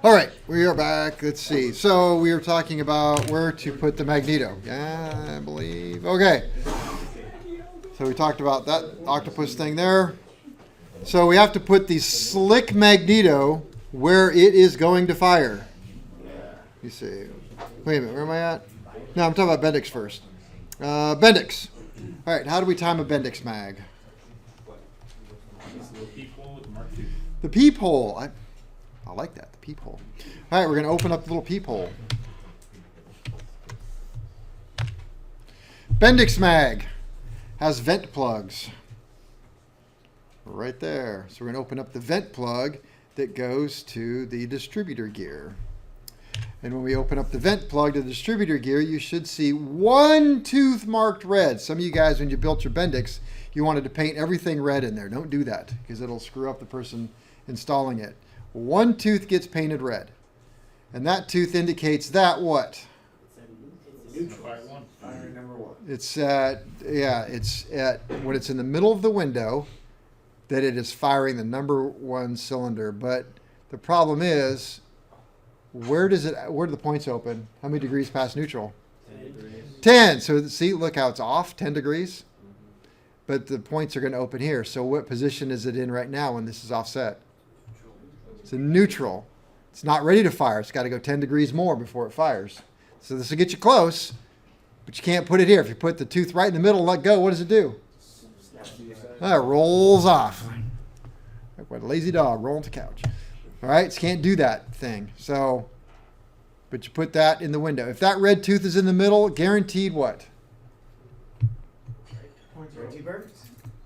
All right, we are back. Let's see. So we were talking about where to put the magneto. Yeah, I believe. Okay. So we talked about that octopus thing there. So we have to put the slick magneto where it is going to fire. You see. Wait a minute, where am I at? No, I'm talking about Bendix first. Bendix. All right, how do we time a Bendix mag? The peephole. I like that, the peephole. All right, we're going to open up the little peephole. Bendix mag has vent plugs. Right there. So we're going to open up the vent plug that goes to the distributor gear. And when we open up the vent plug to the distributor gear, you should see one tooth marked red. Some of you guys, when you built your Bendix, you wanted to paint everything red in there. Don't do that because it'll screw up the person installing it. One tooth gets painted red. And that tooth indicates that what? It's neutral. Firing number one. It's at, when it's in the middle of the window, that it is firing the number one cylinder. But the problem is, where do the points open? How many degrees past neutral? 10 degrees. 10. So see, look how it's off, 10 degrees. But the points are going to open here. So what position is it in right now when this is offset? It's in neutral. It's not ready to fire. It's got to go 10 degrees more before it fires. So this will get you close, but you can't put it here. If you put the tooth right in the middle and let go, what does it do? It rolls off. Like a lazy dog rolling the couch. All right, so you can't do that thing. So, but you put that in the window. If that red tooth is in the middle, guaranteed what?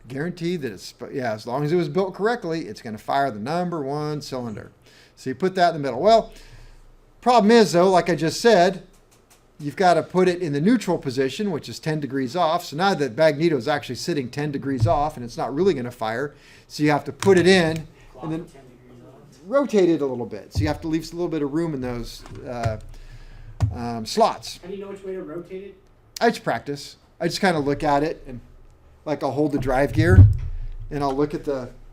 Guaranteed that it's, as long as it was built correctly, it's going to fire the number one cylinder. So you put that in the middle. Well, problem is though, like I just said, you've got to put it in the neutral position, which is 10 degrees off. So now the magneto is actually sitting 10 degrees off and it's not really going to fire. So you have to put it in and then rotate it a little bit. So you have to leave a little bit of room in those slots. How do you know which way to rotate it? I just practice. I just kind of look at it and like I'll hold the drive gear and I'll look at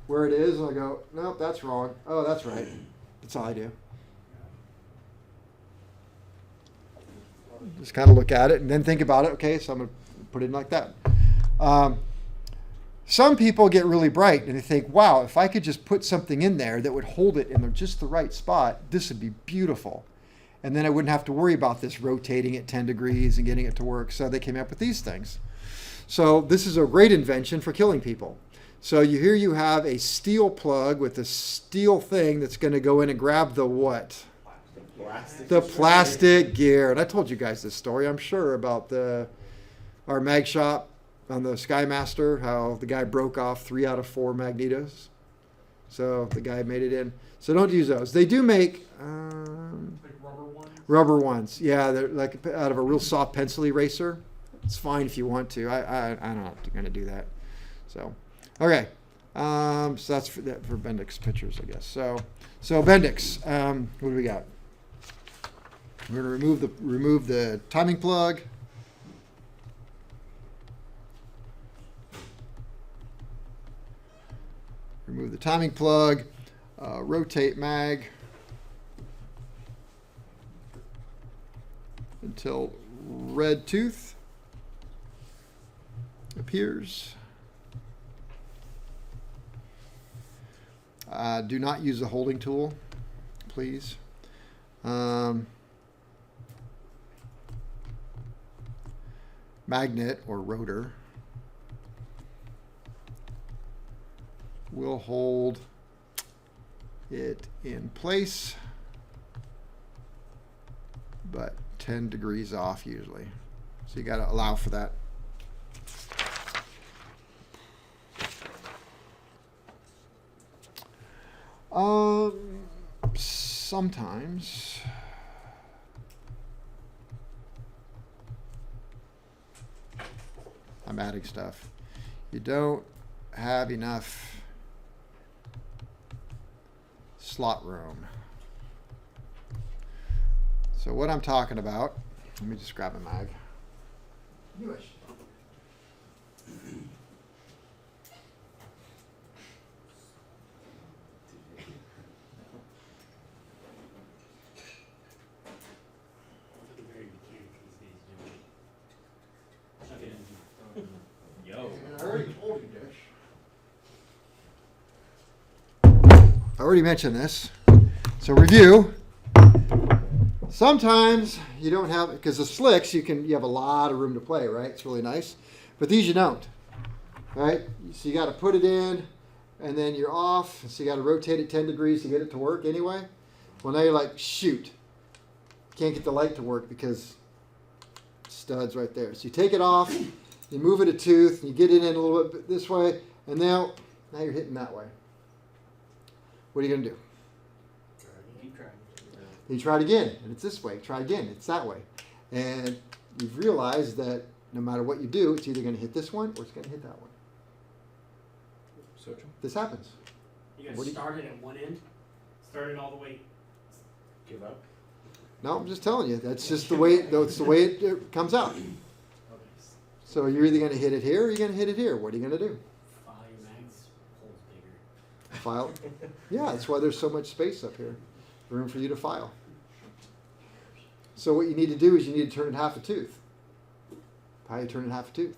where it is and I'll go, nope, that's wrong. Oh, that's right. That's all I do. Just kind of look at it and then think about it. Okay, so I'm going to put it in like that. Some people get really bright and they think, wow, if I could just put something in there that would hold it in just the right spot, this would be beautiful. And then I wouldn't have to worry about this rotating at 10 degrees and getting it to work. So they came up with these things. So this is a great invention for killing people. So here you have a steel plug with a steel thing that's going to go in and grab the what? The plastic gear. And I told you guys this story, I'm sure, about our mag shop on the Skymaster, how the guy broke off 3 out of 4 magnetos. So the guy made it in. So don't use those. They do make Like rubber ones? rubber ones. Yeah, they're like out of a real soft pencil eraser. It's fine if you want to. I'm not going to do that. So, okay. So that's for Bendix pictures, I guess. So Bendix. What do we got? We're going to remove the timing plug. Remove the timing plug. Rotate mag until red tooth appears. Do not use the holding tool, please. Magnet or rotor will hold it in place, but 10 degrees off usually. So you got to allow for that. Sometimes I'm adding stuff. You don't have enough slot room. So what I'm talking about, let me just grab a mag. I already mentioned this. So review. Sometimes you don't have, because the slicks, you have a lot of room to play, right? It's really nice. But these you don't, right? So you got to put it in, and then you're off. So you got to rotate it 10 degrees to get it to work anyway. Well, now you're like, shoot. Can't get the light to work because studs right there. So you take it off, you move it a tooth, you get it in a little bit this way, and now you're hitting that way. What are you going to do? Keep trying. You try it again, and it's this way. Try again, it's that way. And you've realized that no matter what you do, it's either going to hit this one or it's going to hit that one. This happens. You What gotta do you- start it at one end, start it all the way, give up. No, I'm just telling you. That's just the way. That's the way it comes out. Okay. So you're either going to hit it here or you're going to hit it here. What are you going to do? File your mags, holes bigger. File. Yeah, that's why there's so much space up here, room for you to file. So what you need to do is you need to turn it half a tooth. How you turn it half a tooth?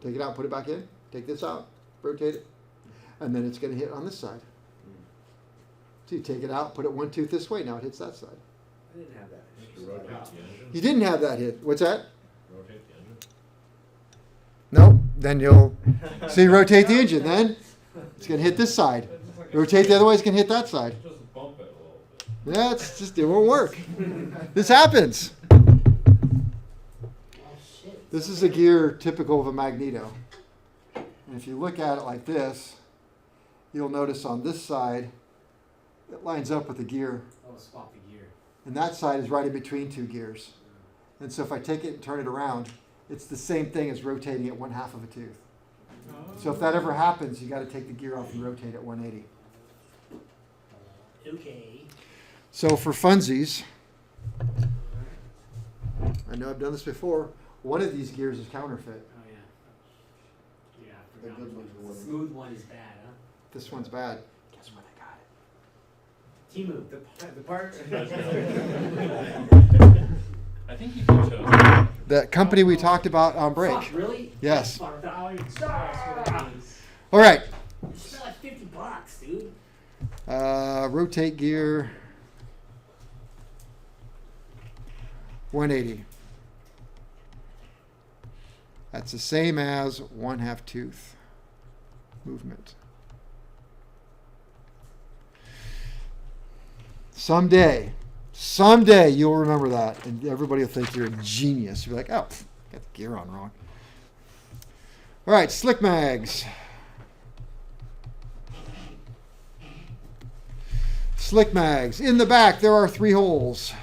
Take it out, put it back in. Take this out, rotate it, and then it's going to hit on this side. So you take it out, put it one tooth this way. Now it hits that side. I didn't have that. You didn't have that hit. What's that? Nope. Then you'll so you rotate the engine. Then it's going to hit this side. Rotate the other way. It's going to hit that side. Just bump it a little bit. Yeah, it's just it won't work. This happens. Oh shit. This is a gear typical of a magneto. And if you look at it like this, you'll notice on this side it lines up with the gear. Oh, swap the gear. And that side is right in between two gears. And so if I take it and turn it around, it's the same thing as rotating it one half of a tooth. So if that ever happens, you got to take the gear off and rotate it 180. Okay. So for funsies, I know I've done this before. One of these gears is counterfeit. Oh yeah. Yeah, I The forgot. good ones are The what- smooth one is bad, huh? This one's bad. Guess what I got it. T-move, the part. I think you can chose. That company we talked about on break. Fuck, really? Yes. Fuck, ah, All right. you spent like $50, dude. Rotate gear 180. That's the same as one half tooth movement. Someday you'll remember that, and everybody will think you're a genius. You'll be like, oh, got the gear on wrong. All right, slick mags. Slick mags. In the back, there are 3 holes.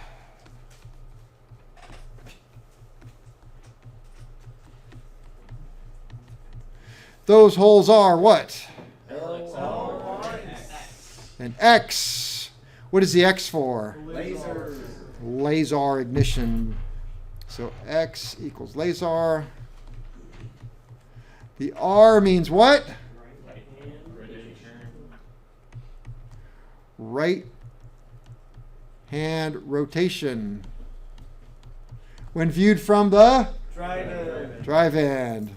Those holes are what? An X. What is the X for? Laser. Laser ignition. So X equals laser. The R means what? Right hand. Right hand rotation. When viewed from the drive end.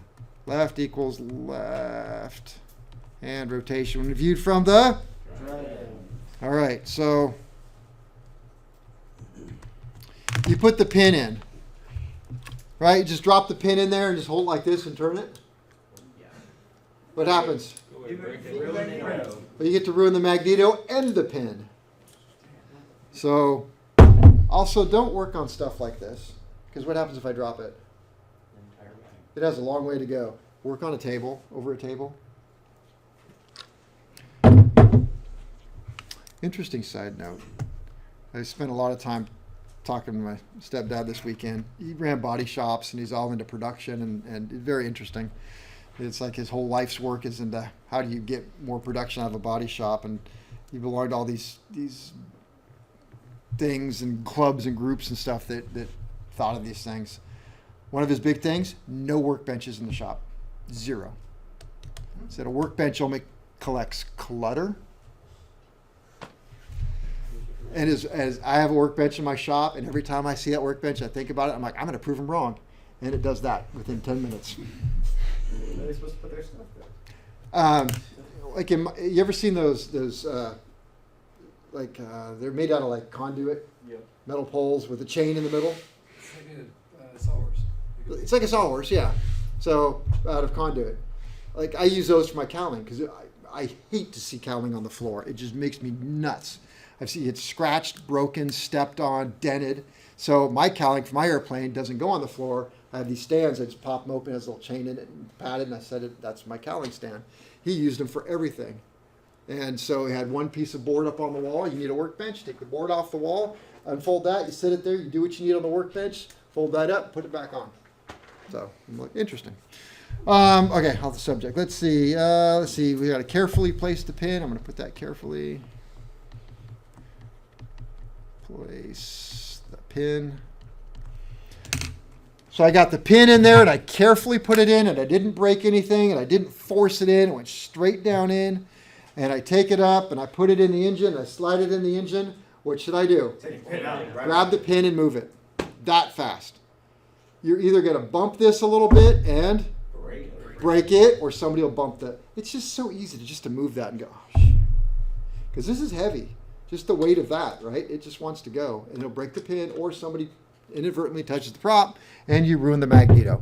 Left equals left hand rotation. When viewed from the? All right, so you put the pin in, right? You just drop the pin in there and just hold it like this and turn it. What happens? Well, you get to ruin the magneto and the pin. So also don't work on stuff like this, because what happens if I drop it? It has a long way to go. Work on a table, over a table. Interesting side note. I spent a lot of time talking to my stepdad this weekend. He ran body shops and he's all into production and very interesting. It's like his whole life's work is into how do you get more production out of a body shop, and he belonged to all these things and clubs and groups and stuff that thought of these things. One of his big things, no workbenches in the shop. 0. Said a workbench only collects clutter. And as I have a workbench in my shop, and every time I see that workbench, I think about it. I'm like, I'm going to prove him wrong. And it does that within 10 minutes. Where are they supposed to put their stuff there? like you ever seen those they're made out of like conduit Yep. metal poles with a chain in the middle. It's like a sawhorse. It's like a sawhorse, yeah. So out of conduit. Like I use those for my cowling because I hate to see cowling on the floor. It just makes me nuts. I've seen it scratched, broken, stepped on, dented. So my cowling for my airplane doesn't go on the floor. I have these stands. I just pop them open. It has a little chain in it and padded, and I set it. That's my cowling stand. He used them for everything. And so he had one piece of board up on the wall. You need a workbench. Take the board off the wall, unfold that. You sit it there. You do what you need on the workbench. Fold that up. Put it back on. So I'm like, interesting. Okay, off the subject. Let's see. We got to carefully place the pin. I'm going to put that carefully. Place the pin. So I got the pin in there, and I carefully put it in, and I didn't break anything, and I didn't force it in. It went straight down in. And I take it up, and I put it in the engine, and I slide it in the engine. What should I do? Take the pin out. Grab the pin and move it. That fast. You're either going to bump this a little bit and break it, or somebody will bump that. It's just so easy to move that and go, oh, shit. Because this is heavy. Just the weight of that, right? It just wants to go. And it'll break the pin, or somebody inadvertently touches the prop, and you ruin the magneto.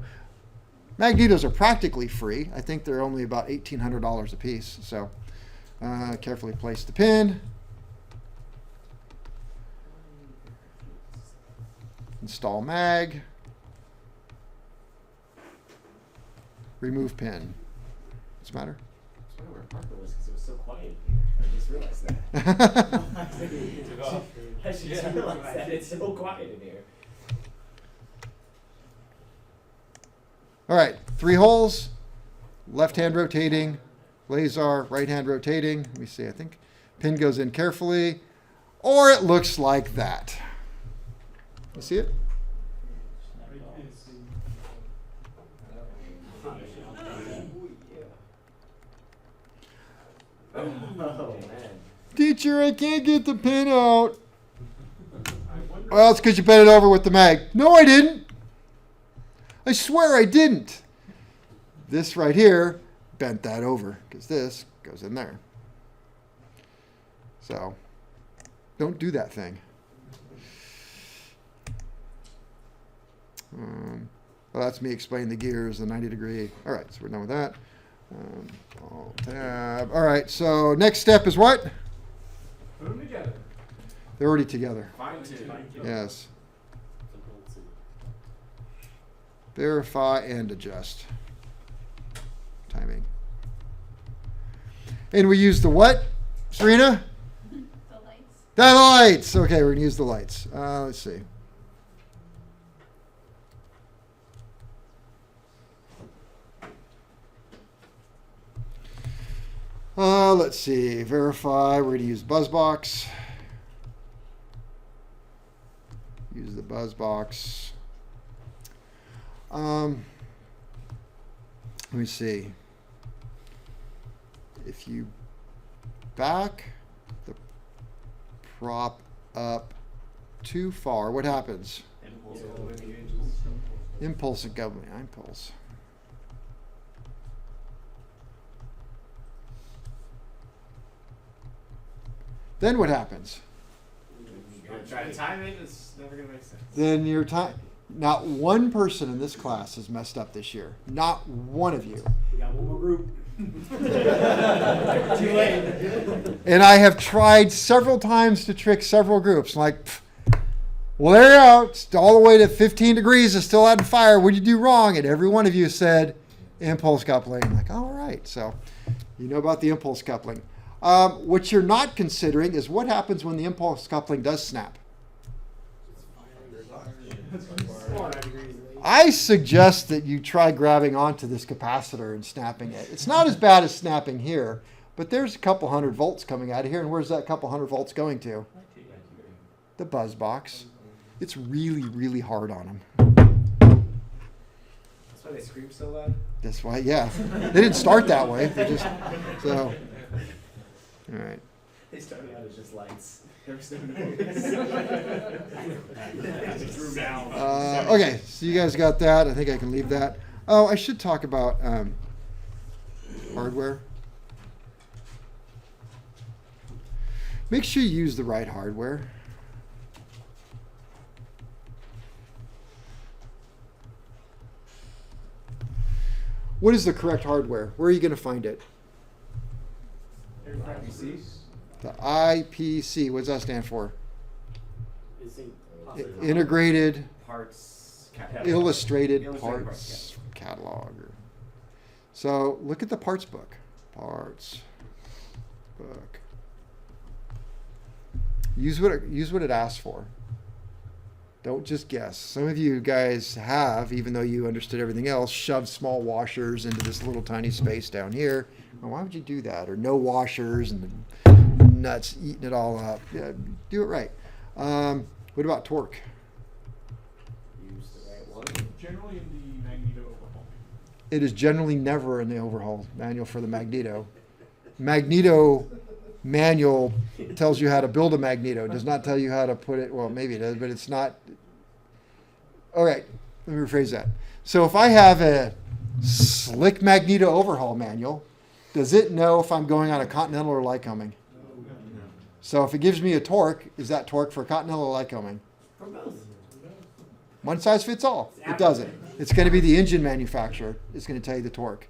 Magnetos are practically free. I think they're only about $1,800 a piece. So carefully place the pin. Install mag. Remove pin. What's the matter? I wonder where Parker was because it was so quiet in here. I just realized that. I just realized that it's so quiet in here. All right, 3 holes. Left hand rotating. Laser, right hand rotating. Let me see. I think pin goes in carefully, or it looks like that. You see it? Oh man. Teacher, I can't get the pin out. Well, it's because you bent it over with the mag. No, I didn't. I swear I didn't. This right here bent that over because this goes in there. So don't do that thing. Well, that's me explaining the gears, the 90 degree. All right, so we're done with that. Alt tab. All right, so next step is what? Put them together. They're already together. Fine tune. Yes. Verify and adjust. Timing. And we use the what, Serena? The lights. The lights. Okay, we're going to use the lights. Let's see. Let's see. Verify. We're going to use BuzzBox. Use the BuzzBox. Let me see. If you back the prop up too far, what happens? Impulse and government. Impulse. Then what happens? Try to time it, it's never going to make sense. Then your time. Not one person in this class has messed up this year. Not one of you. We got one more group. Too late. And I have tried several times to trick several groups. Like, well, there you go. It's all the way to 15 degrees. It's still hadn't fired. What did you do wrong? And every one of you said impulse coupling. I'm like, all right. So you know about the impulse coupling. What you're not considering is what happens when the impulse coupling does snap. I suggest that you try grabbing onto this capacitor and snapping it. It's not as bad as snapping here, but there's a couple hundred volts coming out of here, and where's that couple hundred volts going to? The buzz box. It's really, really hard on them. That's why they scream so loud. That's why, yeah. They didn't start that way. They just, so, all right. They started out as just lights. There was no Drew down. Okay, so you guys got that. I think I can leave that. Oh, I should talk about hardware. Make sure you use the right hardware. What is the correct hardware? Where are you going to find it? IPC? The IPC. What does that stand for? Is it Integrated parts Illustrated Illustrated Parts Parts Catalog. So look at the parts book. Parts book. Use what it asks for. Don't just guess. Some of you guys have, even though you understood everything else, shoved small washers into this little tiny space down here. Well, why would you do that? Or no washers and the nuts eating it all up. Yeah, do it right. What about torque? Use the right one. Generally in the magneto overhaul. It is generally never in the overhaul manual for the magneto. Magneto manual tells you how to build a magneto. It does not tell you how to put it. Well, maybe it does, but it's not. All right, let me rephrase that. So if I have a slick magneto overhaul manual, does it know if I'm going on a Continental or Lycoming? So if it gives me a torque, is that torque for Continental or Lycoming? For both. One size fits all. It doesn't. It's going to be the engine manufacturer. It's going to tell you the torque.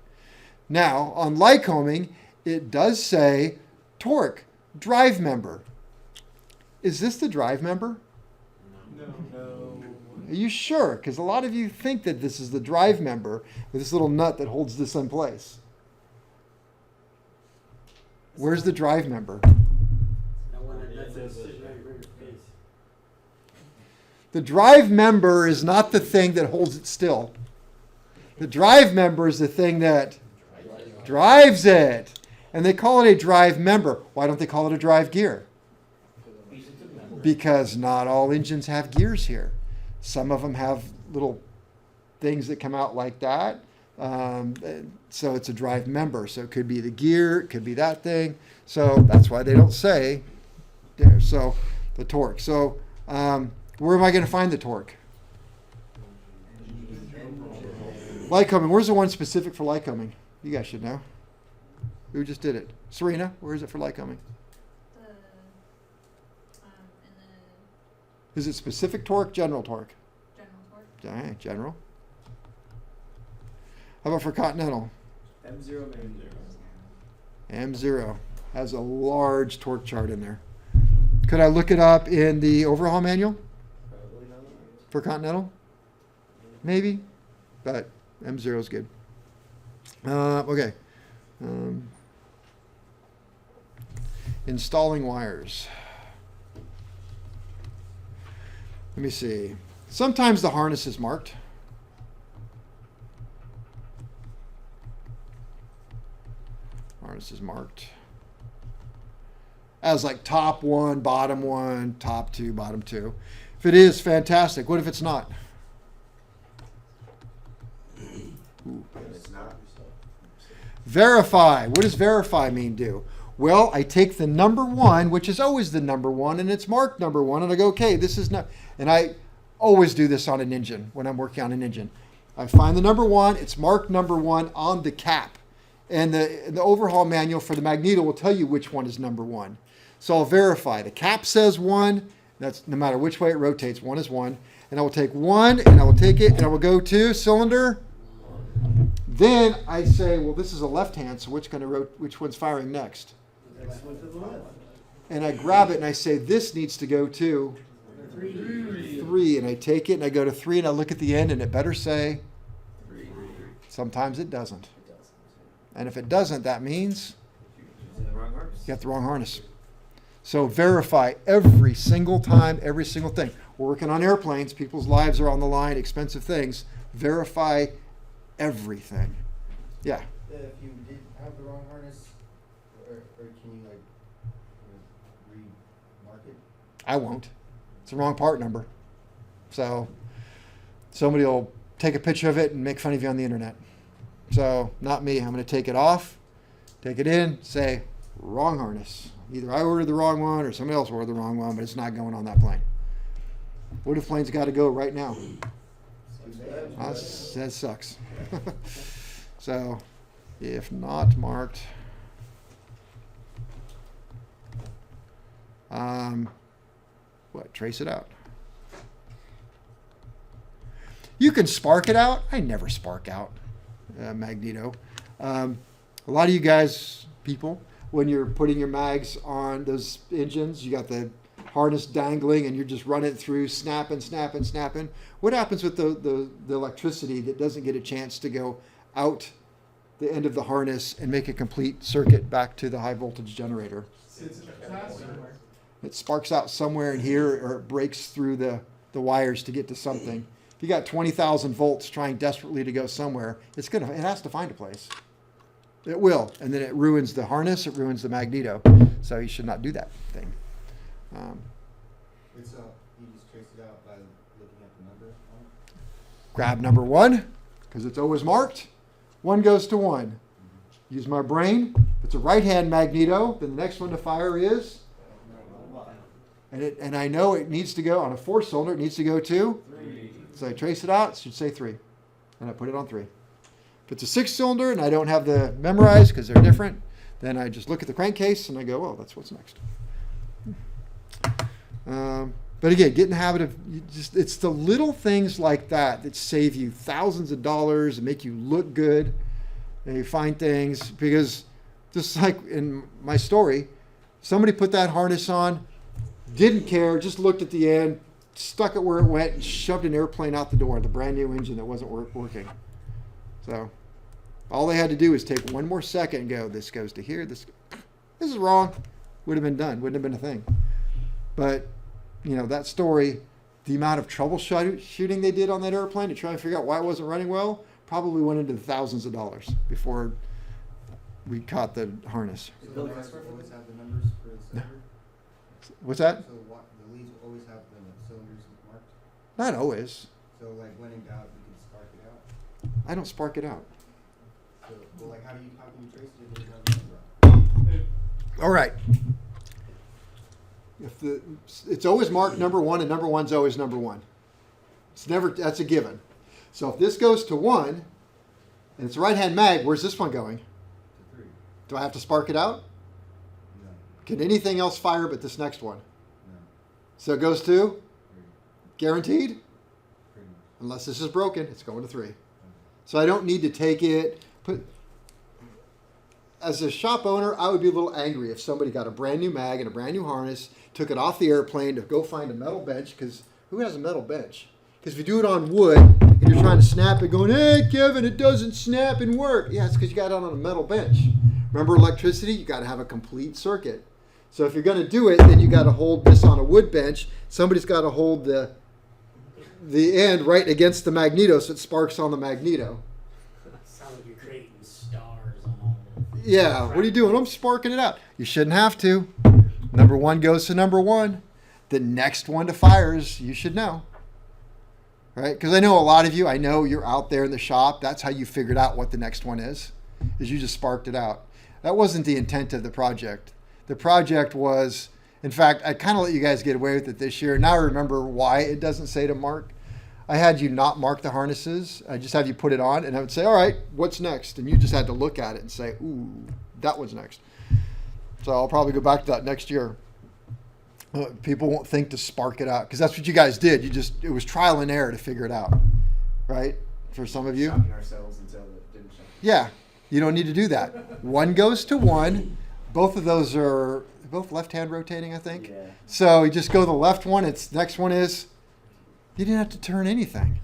Now, on Lycoming, it does say torque, drive member. Is this the drive member? No. Are you sure? Because a lot of you think that this is the drive member with this little nut that holds this in place. Where's the drive member? The drive member is not the thing that holds it still. The drive member is the thing that drives it. And they call it a drive member. Why don't they call it a drive gear? Because not all engines have gears here. Some of them have little things that come out like that. So it's a drive member. So it could be the gear, it could be that thing. So that's why they don't say there. So the torque. So where am I going to find the torque? Lycoming. Where's the one specific for Lycoming? You guys should know. Who just did it? Serena, where is it for Lycoming? Is it specific torque, general torque? General torque. Okay, general. How about for Continental? M0 M0 has a large torque chart in there. Could I look it up in the overhaul manual Probably not. for Continental? Maybe, but M0 is good. Okay. Installing wires. Let me see. Sometimes the harness is marked. Harness is marked as like top one, top two, bottom two. If it is, fantastic. What if it's not? Ooh. It's not. Verify. What does verify mean do? Well, I take the number one, which is always the number one, and it's marked number one, and I go, okay, this is not, and I always do this on an engine when I'm working on an engine. I find the number one, it's marked number one on the cap. And the overhaul manual for the magneto will tell you which one is number one. So I'll verify. The cap says one, that's no matter which way it rotates, one is one. And I will take one, and I will take it, and I will go to cylinder. Then I say, well, this is a left hand, so which one's firing next? And I grab it and I say, this needs to go to 3. And I take it and I go to 3 and I look at the end and it better say 3. Sometimes it doesn't. And if it doesn't, that means The wrong harness. you got the wrong harness. So verify every single time, every single thing. We're working on airplanes. People's lives are on the line, expensive things. Verify everything. Yeah. If you did have the wrong harness, or can you like remark it? I won't. It's the wrong part number. So somebody will take a picture of it and make fun of you on the internet. So not me. I'm going to take it off, take it in, say wrong harness. Either I ordered the wrong one or somebody else ordered the wrong one, but it's not going on that plane. What if plane's got to go right now? That sucks. So if not marked, trace it out. You can spark it out. I never spark out magneto. A lot of you guys, people, when you're putting your mags on those engines, you got the harness dangling and you're just running it through, snapping. What happens with the electricity that doesn't get a chance to go out the end of the harness and make a complete circuit back to the high voltage generator? It sparks out somewhere in here, or it breaks through the wires to get to something. If you got 20,000 volts trying desperately to go somewhere, it has to find a place. It will, and then it ruins the harness, it ruins the magneto. So you should not do that thing. It's you just trace it out by looking at the number on it. Grab number 1, because it's always marked. 1 goes to 1. Use my brain. If it's a right-hand magneto, then the next one to fire is, and I know it needs to go on a 4-cylinder. It needs to go to 3. So I trace it out. It should say 3, and I put it on 3. If it's a 6-cylinder and I don't have the memorized because they're different, then I just look at the crankcase and I go, oh, that's what's next. But again, get in the habit of it's the little things like that that save you thousands of dollars and make you look good. And you find things, because just like in my story, somebody put that harness on, didn't care, just looked at the end, stuck it where it went, and shoved an airplane out the door, the brand new engine that wasn't working. So all they had to do was take one more second and go, this goes to here, this is wrong. Would have been done, wouldn't have been a thing. But, you know, that story, the amount of troubleshooting they did on that airplane to try and figure out why it wasn't running well, probably went into the thousands of dollars before we caught the harness. So the leads always have the numbers for the cylinder? What's that? So the leads will always have the cylinders marked? Not always. So like when in doubt, you can spark it out? I don't spark it out. So, well, like how can you trace it if it doesn't have the number? All right. It's always marked number 1, and number 1's always number 1. That's a given. So if this goes to 1, and it's a right-hand mag, where's this one going? To 3. Do I have to spark it out? No. Can anything else fire but this next one? No. So it goes to, 3. guaranteed? Pretty much. Unless this is broken, it's going to 3. So I don't need to take it, as a shop owner, I would be a little angry if somebody got a brand new mag and a brand new harness, took it off the airplane to go find a metal bench, because who has a metal bench? Because if you do it on wood and you're trying to snap it going, hey, Kevin, it doesn't snap and work. Yeah, it's because you got it on a metal bench. Remember electricity? You got to have a complete circuit. So if you're going to do it, then you got to hold this on a wood bench. Somebody's got to hold the end right against the magneto so it sparks on the magneto. Sounds like you're creating stars on all the... Yeah, what are you doing? I'm sparking it out. You shouldn't have to. Number 1 goes to number 1. The next one to fires, you should know. Right? Because I know a lot of you, I know you're out there in the shop. That's how you figured out what the next one is you just sparked it out. That wasn't the intent of the project. The project was, in fact, I kind of let you guys get away with it this year. Now I remember why it doesn't say to mark. I had you not mark the harnesses. I just have you put it on, and I would say, all right, what's next? And you just had to look at it and say, ooh, that one's next. So I'll probably go back to that next year. People won't think to spark it out, because that's what you guys did. It was trial and error to figure it out, right? For some of you. Shocking ourselves until it didn't shock. Yeah, you don't need to do that. 1 goes to 1. Both of those are both left-hand rotating, I think. Yeah. So you just go to the left one. Next one is, you didn't have to turn anything.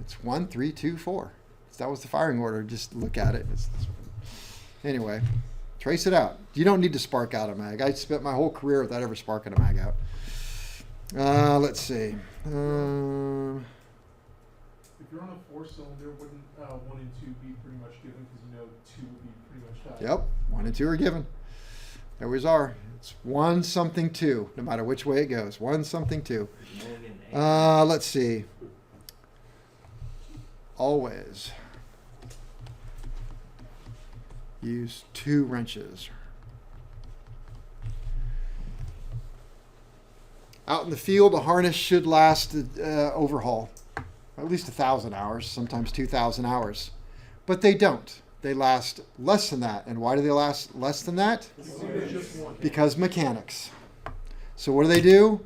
It's 1, 3, 2, 4. So that was the firing order. Just look at it. Anyway, trace it out. You don't need to spark out a mag. I spent my whole career without ever sparking a mag out. Let's see. If you're on a 4-cylinder, wouldn't 1 and 2 be pretty much given, because you know 2 would be pretty much died? Yep, 1 and 2 are given. There we are. It's 1 something 2, no matter which way it goes. 1 something 2. Let's see. Always use 2 wrenches. Out in the field, a harness should last overhaul at least 1,000 hours, sometimes 2,000 hours. But they don't. They last less than that. And why do they last less than that? Because mechanics. So what do?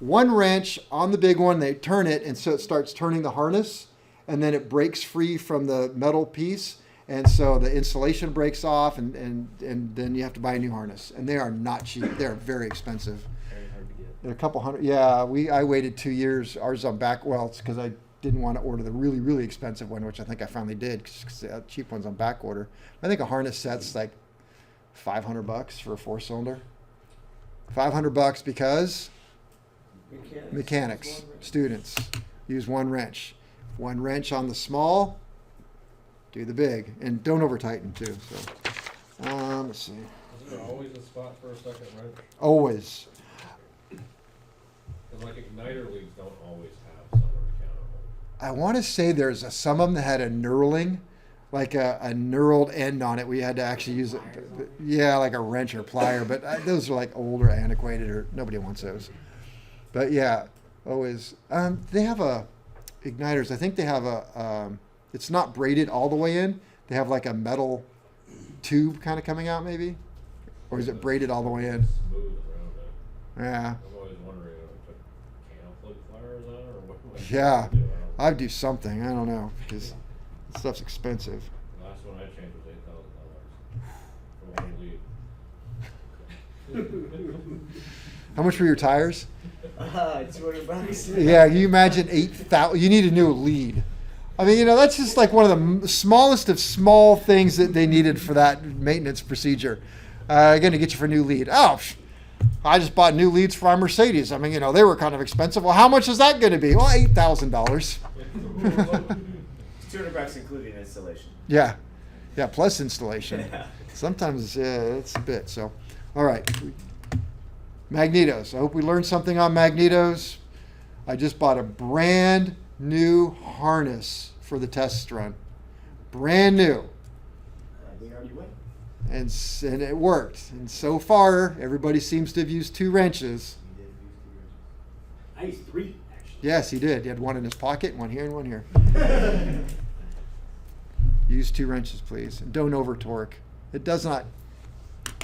one wrench on the big one, they turn it, and so it starts turning the harness, and then it breaks free from the metal piece, and so the insulation breaks off, and then you have to buy a new harness. And they are not cheap. They're very expensive. Very hard to get. They're a couple hundred. Yeah, I waited 2 years. Ours on back. Well, it's because I didn't want to order the really, really expensive one, which I think I finally did, because the cheap one's on back order. I think a harness set's like $500 for a 4-cylinder. $500 because mechanics, students use one wrench. One wrench on the small, do the big, and don't over tighten too. So, let's see. Is there always a spot for a second wrench? Always. Because like igniter leads don't always have somewhere to counter. I want to say there's some of them that had a knurling, like a knurled end on it. We had to actually use it. Yeah, like a wrench or plier, but those are like old or antiquated, or nobody wants those. But yeah, always. They have igniters. I think they have it's not braided all the way in. They have like a metal tube kind of coming out, maybe, or is it braided all the way in? Smooth around it. Yeah. I'm always wondering if I put cam plug pliers on or what. Yeah. I do. I I'd do something. I don't know, because stuff's expensive. The last one I changed was $8,000 for one lead. How much were your tires? $200. Yeah, you imagine 8,000. You need a new lead. I mean, that's just like one of the smallest of small things that they needed for that maintenance procedure. Going to get you for a new lead. Oh, I just bought new leads for my Mercedes. I mean, they were kind of expensive. Well, how much is that going to be? Well, $8,000. $200 including installation. Yeah, plus installation. Yeah. Sometimes it's a bit. So, all right. Magnetos. I hope we learned something on magnetos. I just bought a brand new harness for the test run. Brand new. We already went. And it worked. And so far, everybody seems to have used 2 wrenches. We did use 2 wrenches. I used 3, actually. Yes, he did. He had one in his pocket, one here, and one here. Use 2 wrenches, please. And don't over torque. It does not.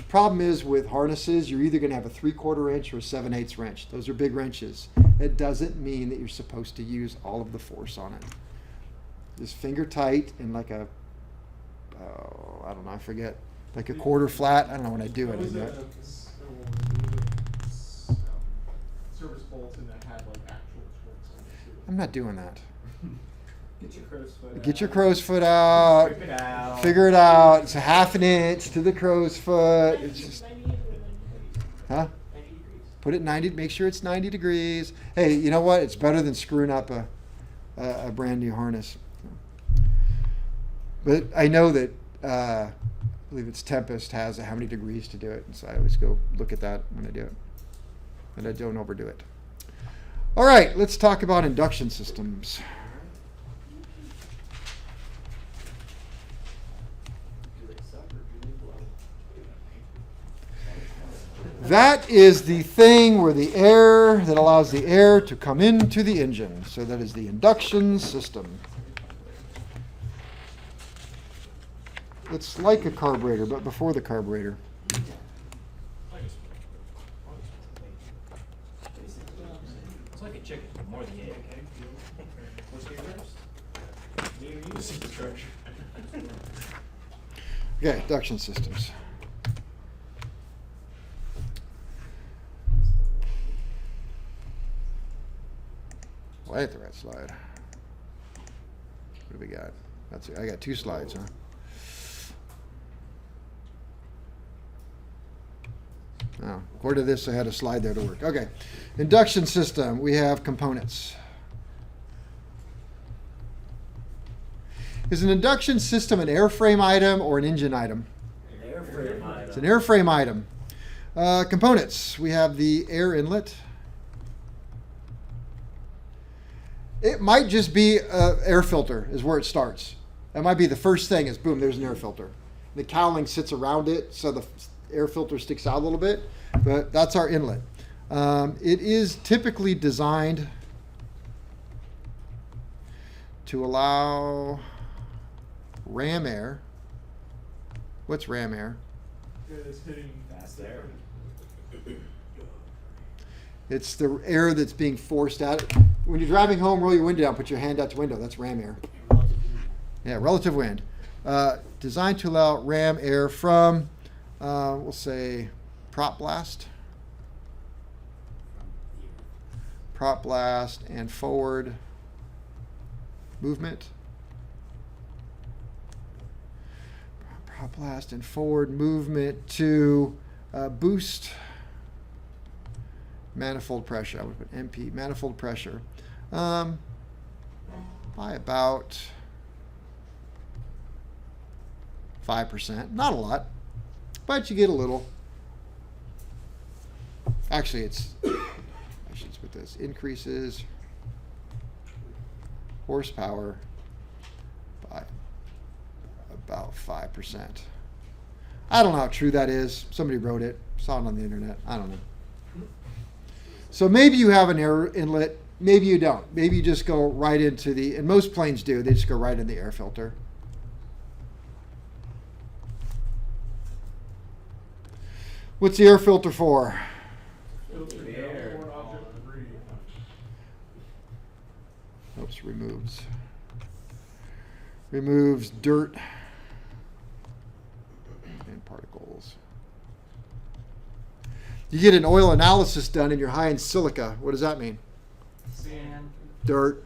Problem is with harnesses, you're either going to have a 3/4 inch or a 7/8 wrench. Those are big wrenches. It doesn't mean that you're supposed to use all of the force on it. Just finger tight and like I don't know, I forget, like a 1/4 flat. I don't know when I do it. There was I a do it. service bulletin that had like actual torques on it too. I'm not doing that. Get your crow's foot Get your out. crow's foot out. Rip it out. Figure it out. It's a 1/2 inch to the crow's foot. It's just, huh? 90 degrees. Put it 90. Make sure it's 90 degrees. Hey, you know what? It's better than screwing up a brand new harness. But I know that I believe it's Tempest has how many degrees to do it, and so I always go look at that when I do it, and I don't overdo it. All right, let's talk about induction systems. Do they suck or do they blow? That is the thing where the air, that allows the air to come into the engine. So that is the induction system. It's like a carburetor, but before the carburetor. It's like a chicken, more than egg. What's your first? Do you use supercharger? Okay, induction systems. Well, I hit the right slide. What do we got? That's it. I got 2 slides, huh? Oh, according to this, I had a slide there to work. Okay, induction system. We have components. Is an induction system an airframe item or an engine item? An airframe item. It's an airframe item. Components. We have the air inlet. It might just be an air filter is where it starts. That might be the first thing is boom, there's an air filter. The cowling sits around it, so the air filter sticks out a little bit, but that's our inlet. It is typically designed to allow ram air. What's ram air? It's hitting Fast air. It's the air that's being forced out. When you're driving home, roll your window down, put your hand out the window. That's ram air. Yeah, relative wind. Designed to allow ram air from, we'll say, prop blast. Prop blast and forward movement. Prop blast and forward movement to boost manifold pressure. I would put MP, manifold pressure, by about 5%. Not a lot, but you get a little. Actually, it's, I should put this, increases horsepower by about 5%. I don't know how true that is. Somebody wrote it, saw it on the internet. I don't know. So maybe you have an air inlet, maybe you don't. Maybe you just go right into the, and most planes do, they just go right in the air filter. What's the air filter for? Filter The the air. foreign object debris. Oops, removes dirt and particles. You get an oil analysis done and you're high in silica. What does that mean? Sand. Dirt.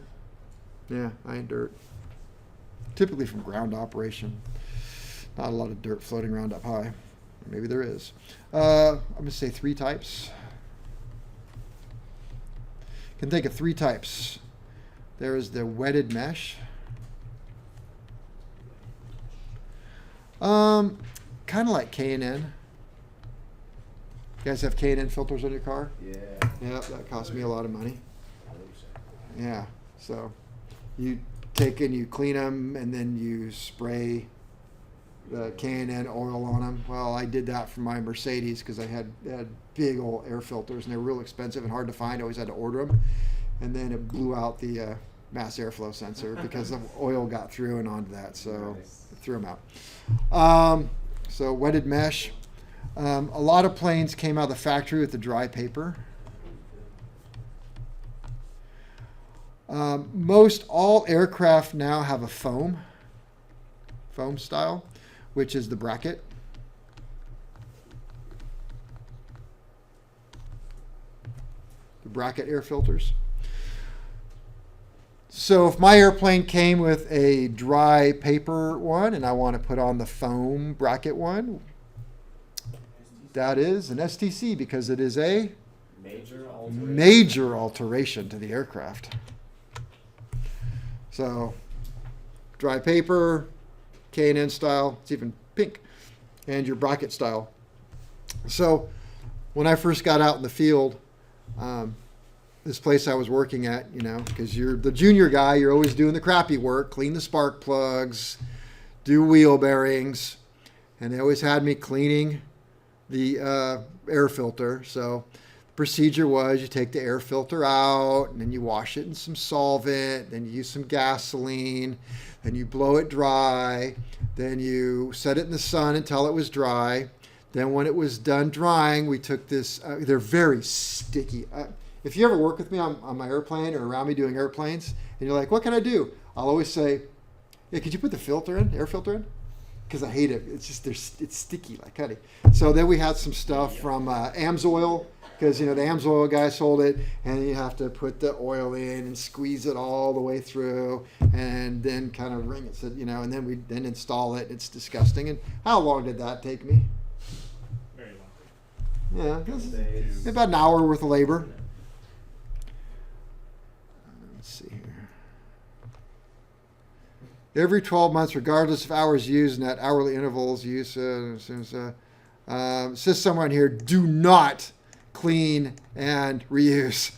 Yeah, high in dirt. Typically from ground operation. Not a lot of dirt floating around up high. Maybe there is. I'm going to say 3 types. Can think of 3 types. There is the wetted mesh. Kind of like K&N. You guys have K&N filters on your car? Yeah. Yeah, that cost me a lot of money. Yeah, so you take and you clean them and then you spray the K&N oil on them. Well, I did that for my Mercedes because they had big old air filters and they were real expensive and hard to find. I always had to order them. And then it blew out the mass airflow sensor because the oil got through and onto that, so I threw them out. So wetted mesh. A lot of planes came out of the factory with the dry paper. Most all aircraft now have a foam style, which is the bracket. The bracket air filters. So if my airplane came with a dry paper one and I want to put on the foam bracket one, that is an STC because it is a major alteration to the aircraft. So dry paper, K&N style, it's even pink, and your bracket style. So when I first got out in the field, this place I was working at, you know, because you're the junior guy, you're always doing the crappy work, clean the spark plugs, do wheel bearings, and they always had me cleaning the air filter. So the procedure was you take the air filter out and then you wash it in some solvent, then you use some gasoline, then you blow it dry, then you set it in the sun until it was dry. Then when it was done drying, we took this, they're very sticky. If you ever work with me on my airplane or around me doing airplanes, and you're like, what can I do? I'll always say, yeah, could you put the filter in, air filter in? Because I hate it. It's just, it's sticky like honey. So then we had some stuff from AMSOIL, because, you know, the AMSOIL guy sold it, and you have to put the oil in and squeeze it all the way through, and then kind of wring it, so, you know, and then we then install it. It's disgusting. And how long did that take me? Very long. Yeah, this is about an hour worth of labor. Let's see here. Every 12 months, regardless of hours used and at hourly intervals, use says somewhere in here, do not clean and reuse.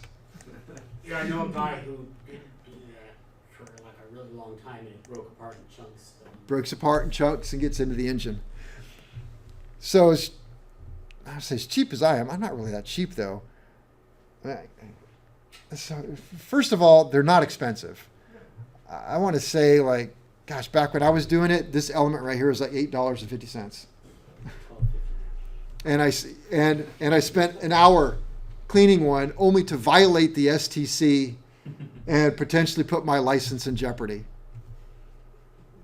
Yeah, I know a guy who did do that for like a really long time and it broke apart in chunks. So. Breaks apart in chunks and gets into the engine. So I say as cheap as I am, I'm not really that cheap though. So first of all, they're not expensive. I want to say, like, gosh, back when I was doing it, this element right here is like $8.50. And I spent an hour cleaning one only to violate the STC and potentially put my license in jeopardy.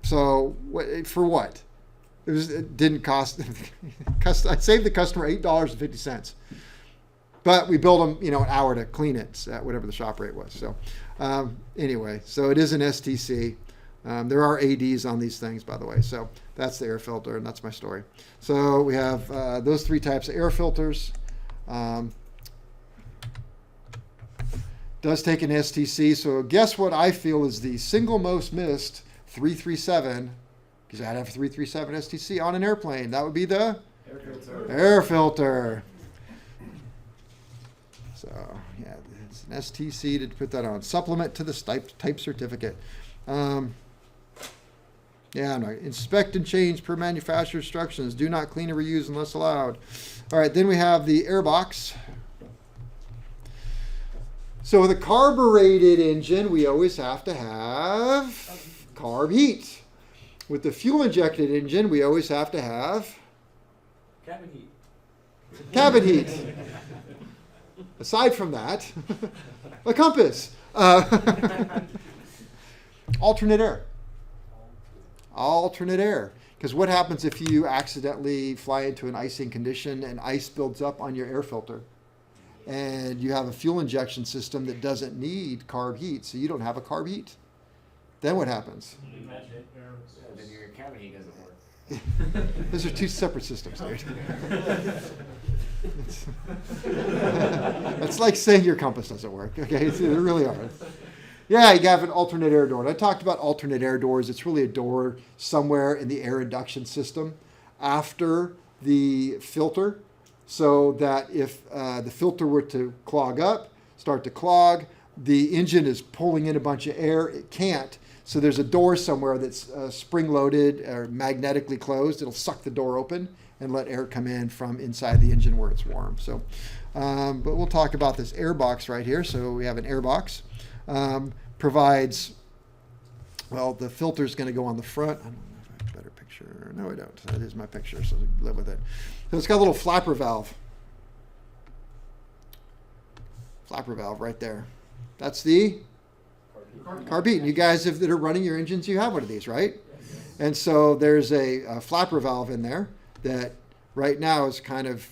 So for what? It didn't cost. I saved the customer $8.50, but we billed them, an hour to clean it at whatever the shop rate was. So anyway, so it is an STC. There are ADs on these things, by the way. So that's the air filter, and that's my story. So we have those three types of air filters. Does take an STC. So guess what I feel is the single most missed 337, because I'd have a 337 STC on an airplane. That would be the Air filter. air filter. So yeah, it's an STC to put that on. Supplement to the type certificate. Yeah, no, inspect and change per manufacturer instructions. Do not clean or reuse unless allowed. All right, then we have the air box. So with a carbureted engine, we always have to have carb heat. With the fuel injected engine, we always have to have Cabin heat. cabin heat. Aside from that, a compass. Alternate air. Alternate air. Because what happens if you accidentally fly into an icing condition and ice builds up on your air filter? And you have a fuel injection system that doesn't need carb heat, so you don't have a carb heat. Then what happens? Then your cabin heat doesn't work. Those are two separate systems, dude. It's like saying your compass doesn't work. Okay, they really are. Yeah, you have an alternate air door. And I talked about alternate air doors. It's really a door somewhere in the air induction system after the filter, so that if the filter were to clog up, start to clog, the engine is pulling in a bunch of air. It can't. So there's a door somewhere that's spring-loaded or magnetically closed. It'll suck the door open and let air come in from inside the engine where it's warm. So, but we'll talk about this air box right here. So we have an air box. Provides, well, the filter is going to go on the front. I don't know if I have a better picture. No, I don't. That is my picture, so live with it. So it's got a little flapper valve. Flapper valve right there. That's the carb heat. And you guys that are running your engines, you have one of these, right? And so there's a flapper valve in there that right now is kind of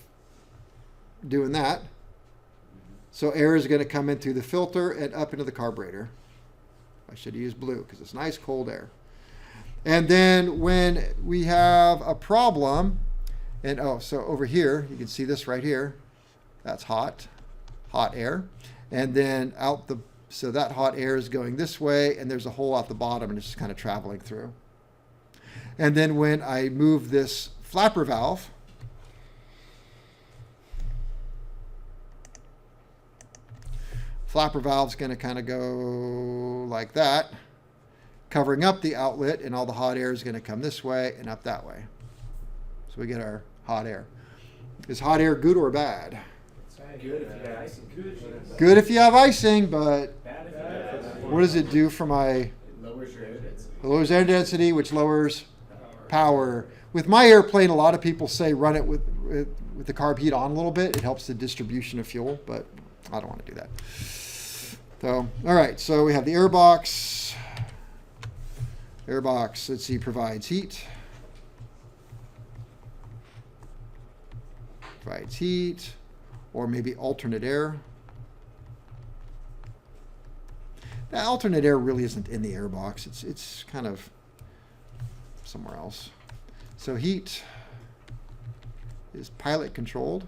doing that. So air is going to come in through the filter and up into the carburetor. I should use blue because it's nice cold air. And then when we have a problem, and so over here, you can see this right here. That's hot air. And then so that hot air is going this way, and there's a hole at the bottom, and it's just kind of traveling through. And then when I move this flapper valve, flapper valve is going to kind of go like that, covering up the outlet, and all the hot air is going to come this way and up that way. So we get our hot air. Is hot air good or bad? Good if you got icing. Good if you have icing, but Bad if you got what does it do for my... It lowers your air density. It lowers air density, which lowers power. With my airplane, a lot of people say run it with the carb heat on a little bit. It helps the distribution of fuel, but I don't want to do that. So, all right, so we have the air box. Air box, let's see, provides heat. Provides heat, or maybe alternate air. Now, alternate air really isn't in the air box. It's kind of somewhere else. So heat is pilot controlled.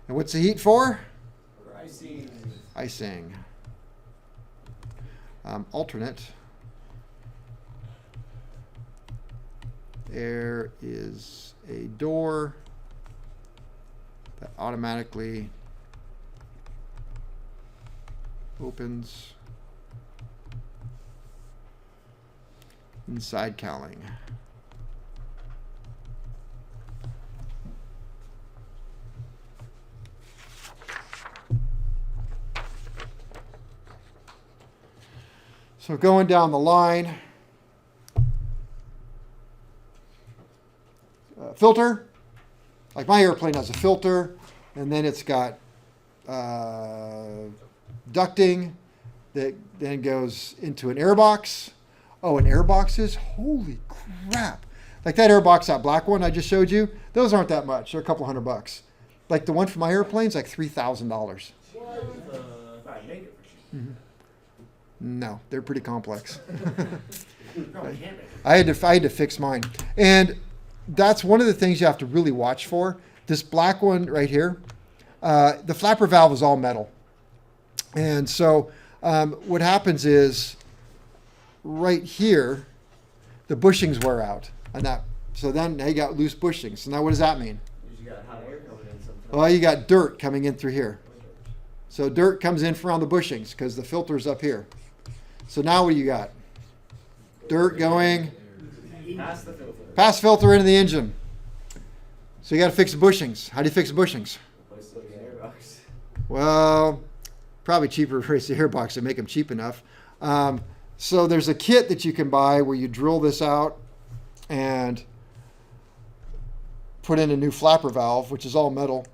And what's the heat for? Icing. Icing. Alternate air is a door that automatically opens inside cowling. So going down the line, filter. Like my airplane has a filter, and then it's got ducting that then goes into an airbox. Oh, and airboxes? Holy crap. Like that airbox, that black one I just showed you, those aren't that much. They're a couple $100. Like the one for my airplane's like $3,000. Alright, make it for cheap. No, they're pretty complex. Probably can't make it. I had to fix mine. And that's one of the things you have to really watch for. This black one right here, the flapper valve is all metal. And so what happens is right here, the bushings wear out. And that, so then now you got loose bushings. So now what does that mean? You got hot air coming in sometimes. Well, you got dirt coming in through here. So dirt comes in from around the bushings because the filter's up here. So now what do you got? Dirt going Pass the filter. past filter into the engine. So you got to fix the bushings. How do you fix the bushings? Replace the airbox. Well, probably cheaper to replace the airbox and make them cheap enough. So there's a kit that you can buy where you drill this out and put in a new flapper valve, which is all metal.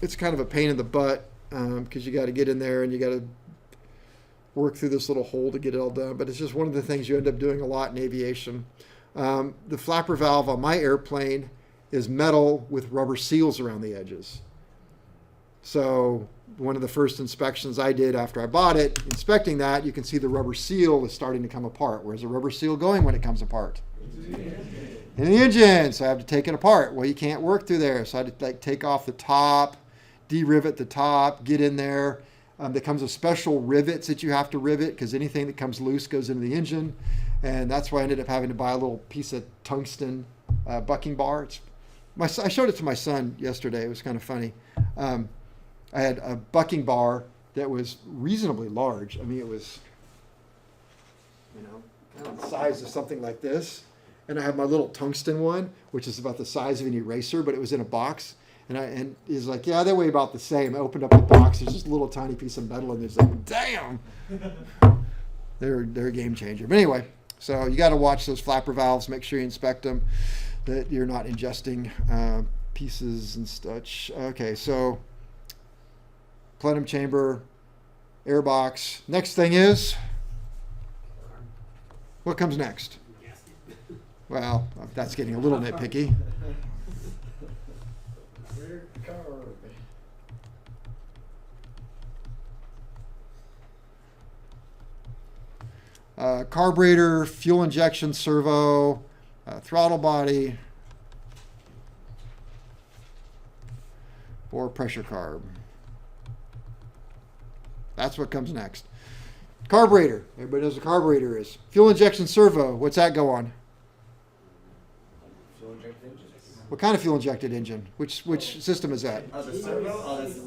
It's kind of a pain in the butt because you got to get in there and you got to work through this little hole to get it all done. But it's just one of the things you end up doing a lot in aviation. The flapper valve on my airplane is metal with rubber seals around the edges. So one of the first inspections I did after I bought it, inspecting that, you can see the rubber seal is starting to come apart. Where's the rubber seal going when it comes apart? In the engine. So I have to take it apart. Well, you can't work through there. So I had to take off the top, de-rivet the top, get in there. There comes with special rivets that you have to rivet because anything that comes loose goes into the engine. And that's why I ended up having to buy a little piece of tungsten bucking bar. I showed it to my son yesterday. It was kind of funny. I had a bucking bar that was reasonably large. I mean, it was, kind of the size of something like this. And I have my little tungsten one, which is about the size of an eraser, but it was in a box. And he's like, yeah, they weigh about the same. I opened up the box. There's just a little tiny piece of metal in there. It's like, damn. They're a game changer. But anyway, so you got to watch those flapper valves. Make sure you inspect them, that you're not ingesting pieces and such. Okay, so plenum chamber, airbox. Next thing is, what comes next? Well, that's getting a little nitpicky. Rear carb. Carburetor, fuel injection servo, throttle body, or pressure carb. That's what comes next. Carburetor. Everybody knows what a carburetor is. Fuel injection servo. What's that go on? Fuel injected engine. What kind of fuel injected engine? Which system is that? Oh, the servo? Oh, that's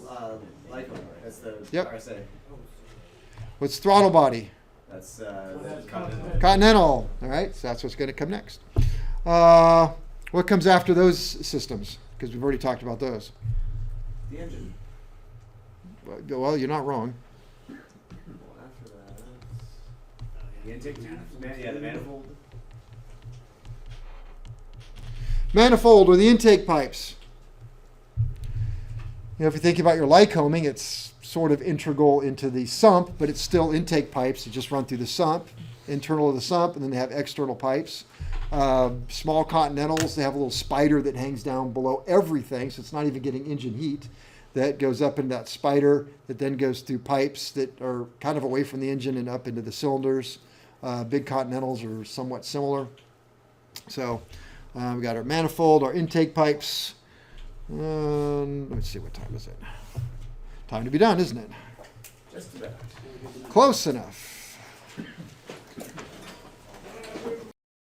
Lycom. That's the Yep. RSA. What's throttle body? That's Continental. Continental. All right, so that's what's going to come next. What comes after those systems? Because we've already talked about those. The engine. Well, you're not wrong. Well, after that, the intake manifold. Yeah, the manifold. Manifold or the intake pipes. If you think about your Lycoming, it's sort of integral into the sump, but it's still intake pipes that just run through the sump, internal of the sump, and then they have external pipes. Small Continentals, they have a little spider that hangs down below everything, so it's not even getting engine heat. That goes up into that spider that then goes through pipes that are kind of away from the engine and up into the cylinders. Big Continentals are somewhat similar. So we got our manifold, our intake pipes. Let's see, what time is it? Time to be done, isn't it? Just about. Close enough.